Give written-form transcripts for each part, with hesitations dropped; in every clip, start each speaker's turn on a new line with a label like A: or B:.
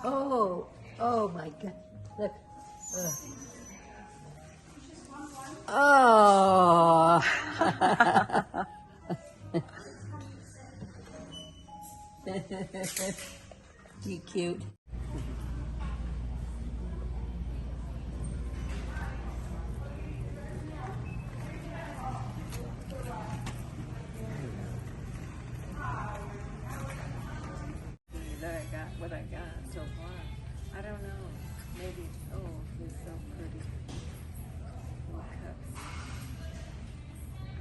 A: Oh, oh my God. Look. Oh. You cute. What I got so far. I don't know. Maybe, oh, they're so pretty. Little cups.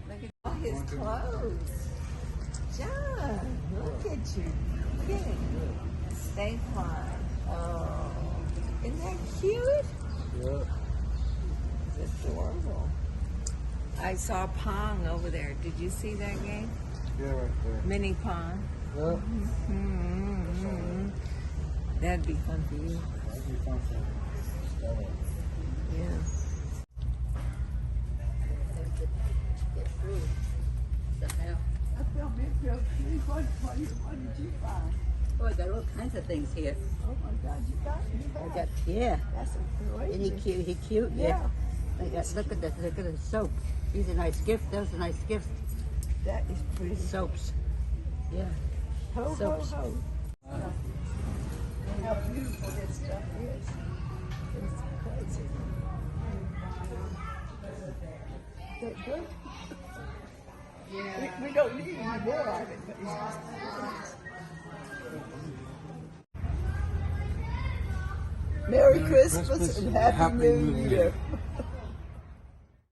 A: Look at all his clothes. John, look at you. Look at him. Stay fly. Oh, isn't that cute?
B: Yeah.
A: It's adorable. I saw Pong over there. Did you see that game?
B: Yeah, right there.
A: Mini Pong.
B: Yeah.
A: Mm-hmm. That'd be fun for you.
B: That'd be fun for Stella.
A: Yeah. Get through somehow.
C: I felt it real cute. What did you find?
A: Oh, I got all kinds of things here.
C: Oh my God, you got me.
A: I got, yeah.
C: That's a
A: Isn't he
C: great.
A: cute? He cute?
C: Yeah.
A: I got, look at this. Look at the soap. These are nice gifts. Those are nice gifts.
C: That is pretty.
A: Soaps. Yeah.
C: Ho,
A: Soaps.
C: ho, ho. How beautiful this stuff is. It's crazy. That good? Yeah. We don't need any more of it, but it's Merry Christmas and Happy New Year.